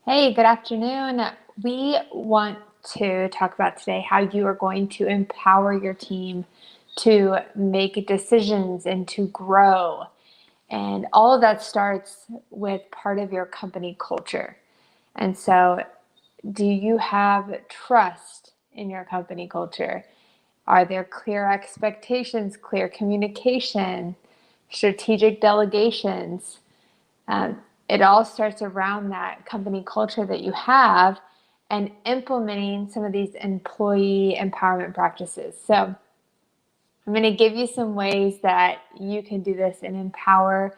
Hey, good afternoon. We want to talk about today how you are going to empower your team to make decisions and to grow. And all of that starts with part of your company culture. And so, do you have trust in your company culture? Are there clear expectations, clear communication, strategic delegations? Um, it all starts around that company culture that you have and implementing some of these employee empowerment practices. So I'm going to give you some ways that you can do this and empower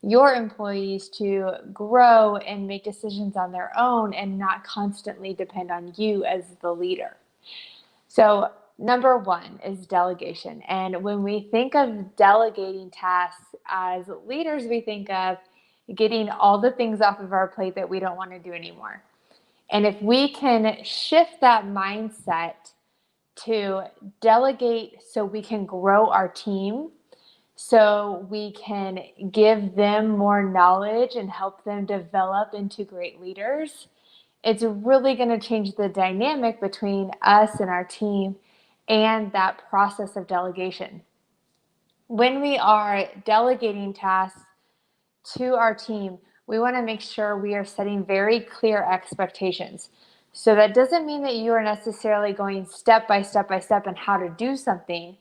your employees to grow and make decisions on their own and not constantly depend on you as the leader. So number one is delegation. And when we think of delegating tasks as leaders, we think of getting all the things off of our plate that we don't want to do anymore. And if we can shift that mindset to delegate so we can grow our team, so we can give them more knowledge and help them develop into great leaders, it's really going to change the dynamic between us and our team and that process of delegation. When we are delegating tasks to our team, we want to make sure we are setting very clear expectations. So that doesn't mean that you are necessarily going step by step by step on how to do something,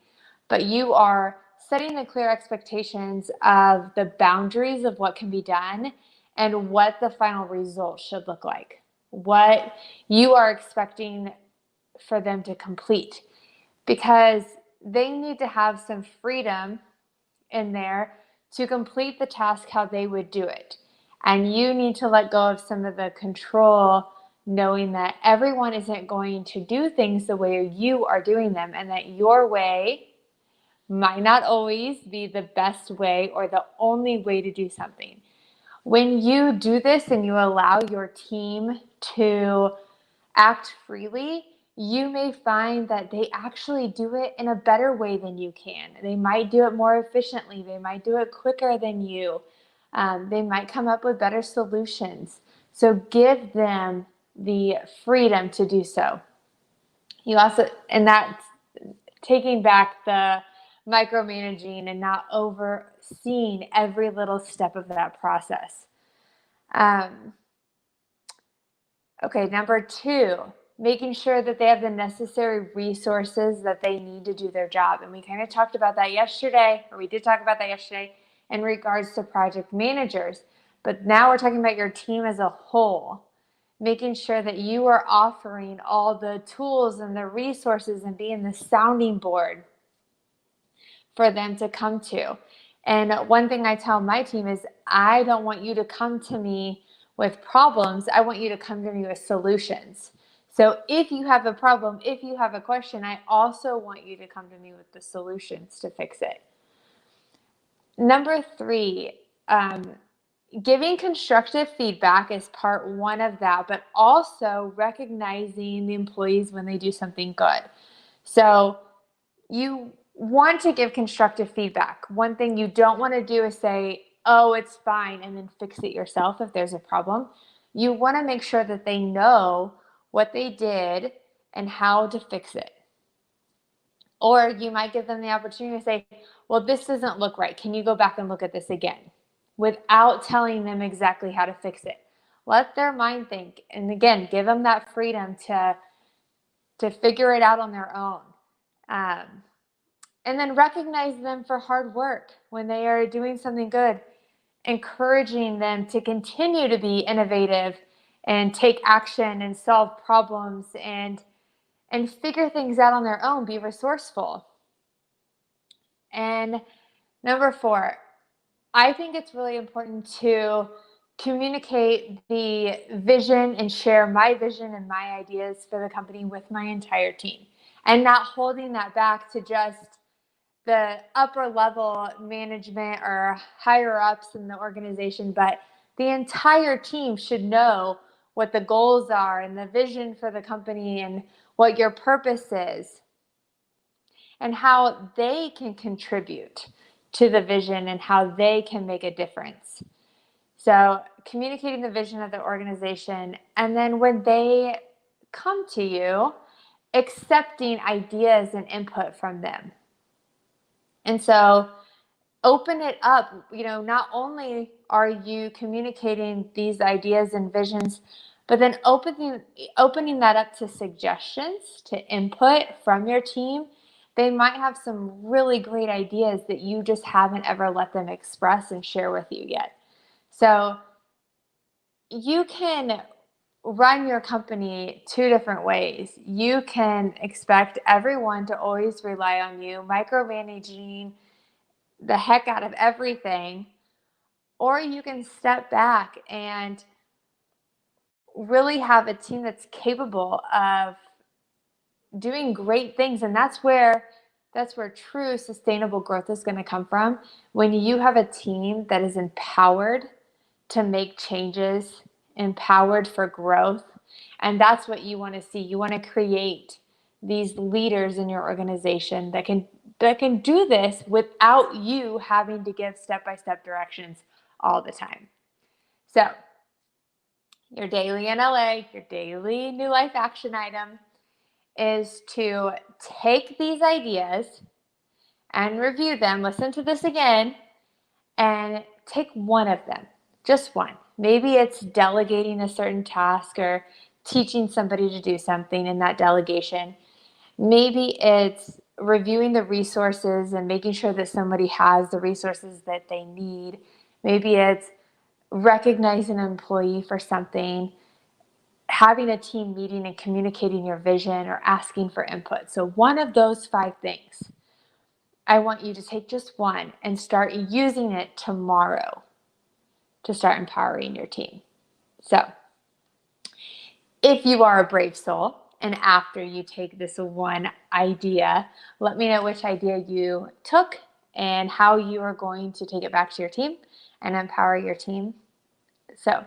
but you are setting the clear expectations of the boundaries of what can be done and what the final result should look like, what you are expecting for them to complete, because they need to have some freedom in there to complete the task how they would do it. And you need to let go of some of the control, knowing that everyone isn't going to do things the way you are doing them, and that your way might not always be the best way or the only way to do something. When you do this and you allow your team to act freely, you may find that they actually do it in a better way than you can. They might do it more efficiently. They might do it quicker than you. They might come up with better solutions. So give them the freedom to do so. You also, and that's taking back the micromanaging and not overseeing every little step of that process. Okay, number two, making sure that they have the necessary resources that they need to do their job. And we kind of talked about that yesterday, or we did talk about that yesterday in regards to project managers. But now we're talking about your team as a whole, making sure that you are offering all the tools and the resources and being the sounding board for them to come to. And one thing I tell my team is, I don't want you to come to me with problems. I want you to come to me with solutions. So if you have a problem, if you have a question, I also want you to come to me with the solutions to fix it. Number three, giving constructive feedback is part one of that, but also recognizing the employees when they do something good. So you want to give constructive feedback. One thing you don't want to do is say, oh, it's fine, and then fix it yourself if there's a problem. You want to make sure that they know what they did and how to fix it. Or you might give them the opportunity to say, well, this doesn't look right. Can you go back and look at this again? Without telling them exactly how to fix it. Let their mind think. And again, give them that freedom to figure it out on their own. And then recognize them for hard work when they are doing something good, encouraging them to continue to be innovative and take action and solve problems and figure things out on their own, be resourceful. And number four, I think it's really important to communicate the vision and share my vision and my ideas for the company with my entire team, and not holding that back to just the upper level management or higher ups in the organization, but the entire team should know what the goals are and the vision for the company and what your purpose is and how they can contribute to the vision and how they can make a difference. So communicating the vision of the organization, and then when they come to you, accepting ideas and input from them. And so open it up. Not only are you communicating these ideas and visions, but then opening that up to suggestions, to input from your team. They might have some really great ideas that you just haven't ever let them express and share with you yet. So you can run your company two different ways. You can expect everyone to always rely on you, micromanaging the heck out of everything, or you can step back and really have a team that's capable of doing great things. And that's where true sustainable growth is going to come from. When you have a team that is empowered to make changes, empowered for growth. And that's what you want to see. You want to create these leaders in your organization that can do this without you having to give step-by-step directions all the time. So your daily NLA, your daily new life action item is to take these ideas and review them, listen to this again, and take one of them, just one. Maybe it's delegating a certain task or teaching somebody to do something in that delegation. Maybe it's reviewing the resources and making sure that somebody has the resources that they need. Maybe it's recognizing an employee for something, having a team meeting and communicating your vision, or asking for input. So one of those 5 things, I want you to take just one and start using it tomorrow to start empowering your team. So if you are a brave soul, and after you take this one idea, let me know which idea you took and how you are going to take it back to your team and empower your team. So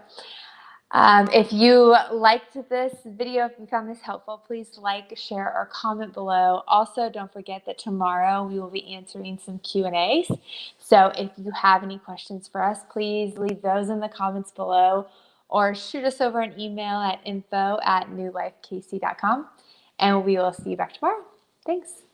if you liked this video, if you found this helpful, please like, share, or comment below. Also, don't forget that tomorrow we will be answering some Q&As. So if you have any questions for us, please leave those in the comments below or shoot us over an email at info@newlifekc.com, and we will see you back tomorrow. Thanks.